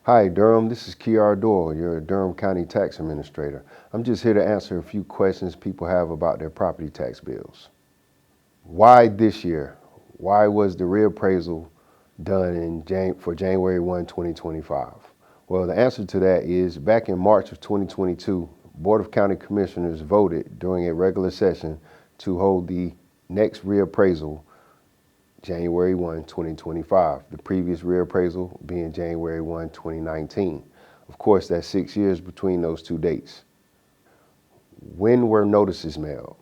Hi, Durham. This is Keyar Doyle, your Durham County Tax Administrator. I'm just here to answer a few questions people have about their property tax bills. Why this year? Why was the reappraisal done for January 1, 2025? Well, the answer to that is back in March of 2022, Board of County Commissioners voted during a regular session to hold the next reappraisal January 1, 2025, the previous reappraisal being January 1, 2019. Of course, that's 6 years between those two dates. When were notices mailed?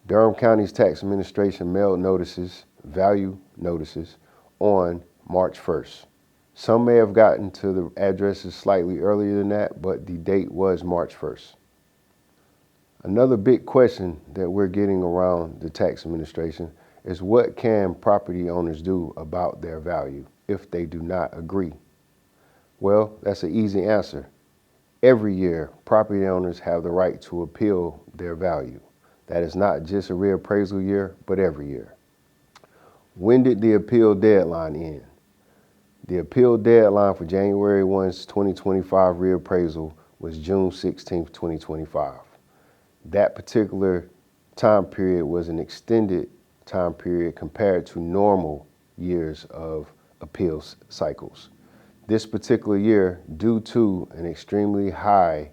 Durham County's Tax Administration mailed notices, value notices, on March 1st. Some may have gotten to the addresses slightly earlier than that, but the date was March 1st. Another big question that we're getting around the tax administration is what can property owners do about their value if they do not agree? Well, that's an easy answer. Every year, property owners have the right to appeal their value. That is not just a reappraisal year, but every year. When did the appeal deadline end? The appeal deadline for January 1st, 2025 reappraisal was June 16th, 2025. That particular time period was an extended time period compared to normal years of appeals cycles. This particular year, due to an extremely high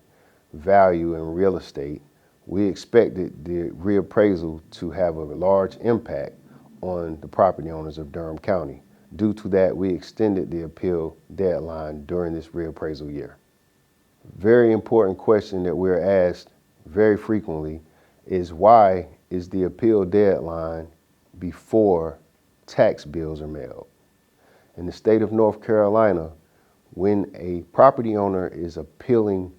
value in real estate, we expected the reappraisal to have a large impact on the property owners of Durham County. Due to that, we extended the appeal deadline during this reappraisal year. Very important question that we're asked very frequently is why is the appeal deadline before tax bills are mailed? In the state of North Carolina, when a property owner is appealing,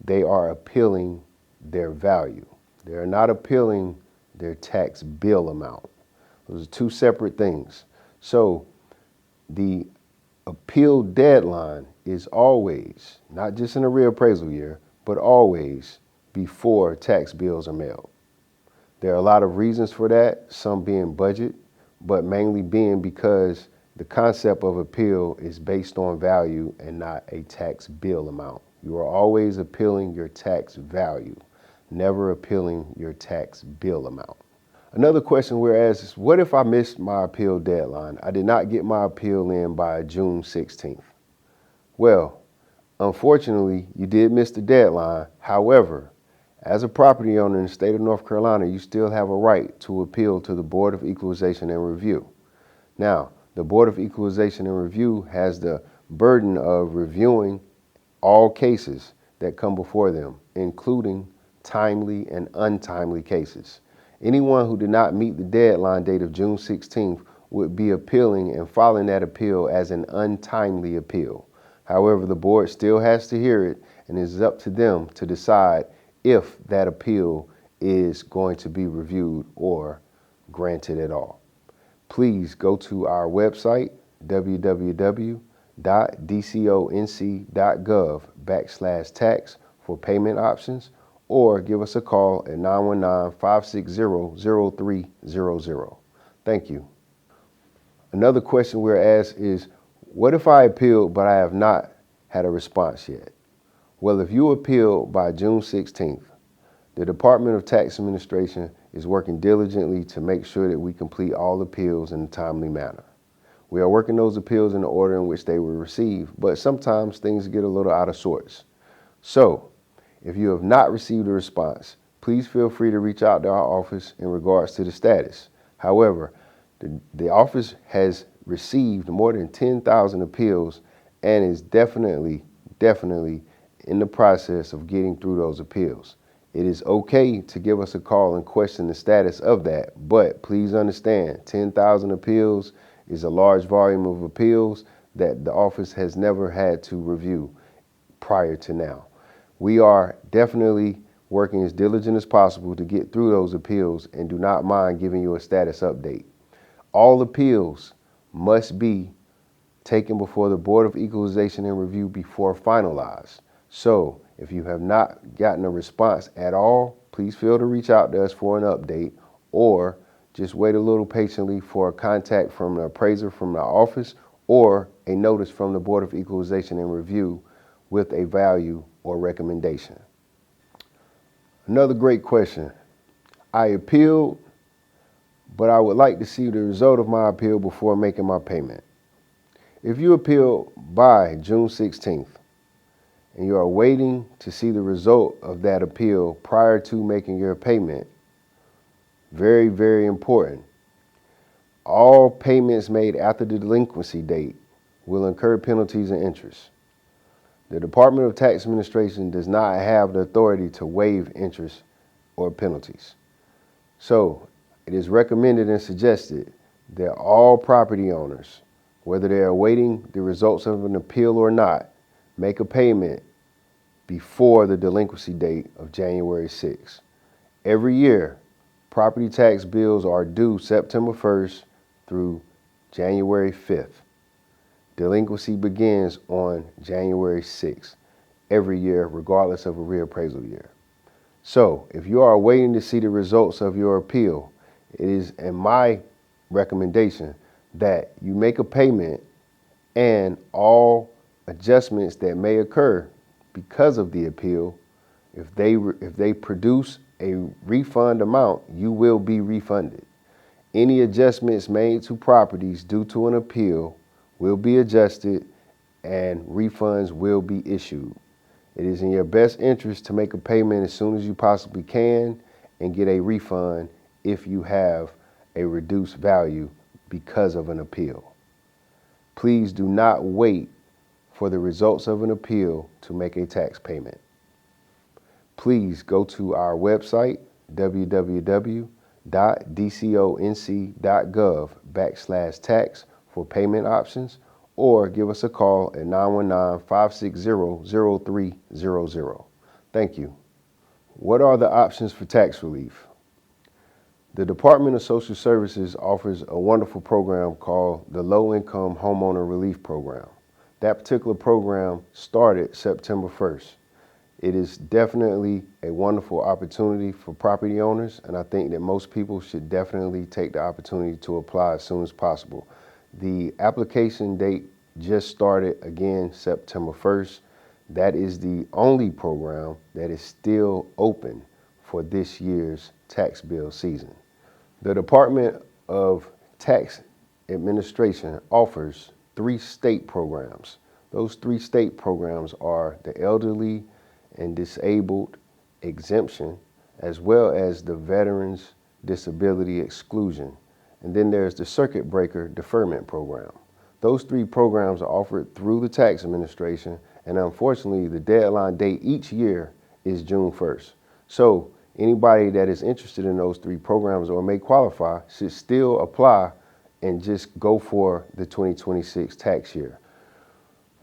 they are appealing their value. They are not appealing their tax bill amount. Those are two separate things. So the appeal deadline is always, not just in a reappraisal year, but always before tax bills are mailed. There are a lot of reasons for that, some being budget, but mainly being because the concept of appeal is based on value and not a tax bill amount. You are always appealing your tax value, never appealing your tax bill amount. Another question we're asked is, what if I missed my appeal deadline? I did not get my appeal in by June 16th. Well, unfortunately, you did miss the deadline. However, as a property owner in the state of North Carolina, you still have a right to appeal to the Board of Equalization and Review. Now, the Board of Equalization and Review has the burden of reviewing all cases that come before them, including timely and untimely cases. Anyone who did not meet the deadline date of June 16th would be appealing and filing that appeal as an untimely appeal. However, the board still has to hear it, and it is up to them to decide if that appeal is going to be reviewed or granted at all. Please go to our website, www.dconc.gov/tax for payment options, or give us a call at 919-560-0300. Thank you. Another question we're asked is, what if I appealed but I have not had a response yet? Well, if you appeal by June 16th, the Department of Tax Administration is working diligently to make sure that we complete all appeals in a timely manner. We are working those appeals in the order in which they were received, but sometimes things get a little out of sorts. So, if you have not received a response, please feel free to reach out to our office in regards to the status. However, the office has received more than 10,000 appeals and is definitely in the process of getting through those appeals. It is okay to give us a call and question the status of that, but please understand 10,000 appeals is a large volume of appeals that the office has never had to review prior to now. We are definitely working as diligent as possible to get through those appeals and do not mind giving you a status update. All appeals must be taken before the Board of Equalization and Review before finalized. So if you have not gotten a response at all, please feel to reach out to us for an update, or just wait a little patiently for a contact from an appraiser from our office or a notice from the Board of Equalization and Review with a value or recommendation. Another great question. I appealed, but I would like to see the result of my appeal before making my payment. If you appeal by June 16th and you are waiting to see the result of that appeal prior to making your payment, very, very important. All payments made after the delinquency date will incur penalties and interest. The Department of Tax Administration does not have the authority to waive interest or penalties. So it is recommended and suggested that all property owners, whether they are awaiting the results of an appeal or not, make a payment before the delinquency date of January 6th. Every year, property tax bills are due September 1st through January 5th. Delinquency begins on January 6th every year, regardless of a reappraisal year. So if you are waiting to see the results of your appeal, it is in my recommendation that you make a payment, and all adjustments that may occur because of the appeal, if they produce a refund amount, you will be refunded. Any adjustments made to properties due to an appeal will be adjusted and refunds will be issued. It is in your best interest to make a payment as soon as you possibly can and get a refund if you have a reduced value because of an appeal. Please do not wait for the results of an appeal to make a tax payment. Please go to our website, www.dconc.gov/tax for payment options, or give us a call at 919-560-0300. Thank you. What are the options for tax relief? The Department of Social Services offers a wonderful program called the Low Income Homeowner Relief Program. That particular program started September 1st. It is definitely a wonderful opportunity for property owners, and I think that most people should definitely take the opportunity to apply as soon as possible. The application date just started again September 1st. That is the only program that is still open for this year's tax bill season. The Department of Tax Administration offers 3 state programs. Those 3 state programs are the Elderly and Disabled Exemption, as well as the Veterans Disability Exclusion. And then there's the Circuit Breaker Deferment Program. Those 3 programs are offered through the Tax Administration, and unfortunately the deadline date each year is June 1st. So anybody that is interested in those 3 programs or may qualify should still apply and just go for the 2026 tax year.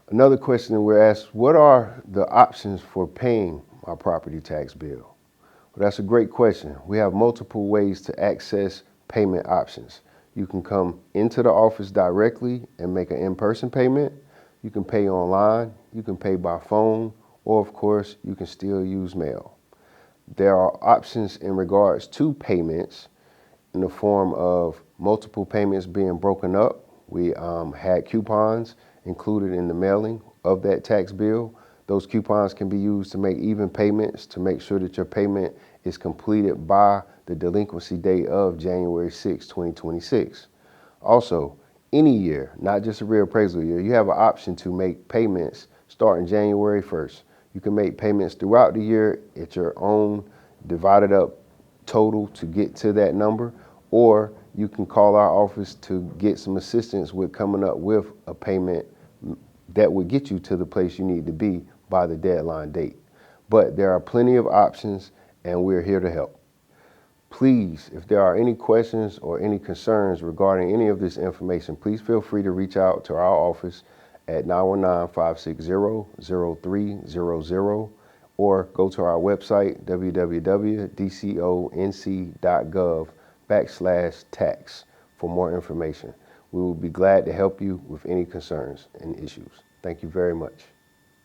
Another question we're asked, what are the options for paying my property tax bill? Well, that's a great question. We have multiple ways to access payment options. You can come into the office directly and make an in-person payment. You can pay online, you can pay by phone, or of course, you can still use mail. There are options in regards to payments in the form of multiple payments being broken up. We had coupons included in the mailing of that tax bill. Those coupons can be used to make even payments to make sure that your payment is completed by the delinquency date of January 6, 2026. Also, any year, not just a reappraisal year, you have an option to make payments starting January 1st. You can make payments throughout the year at your own divided up total to get to that number, or you can call our office to get some assistance with coming up with a payment that would get you to the place you need to be by the deadline date. But there are plenty of options, and we're here to help. Please, if there are any questions or any concerns regarding any of this information, please feel free to reach out to our office at 919-560-0300 or go to our website, www.dconc.gov/tax for more information. We will be glad to help you with any concerns and issues. Thank you very much.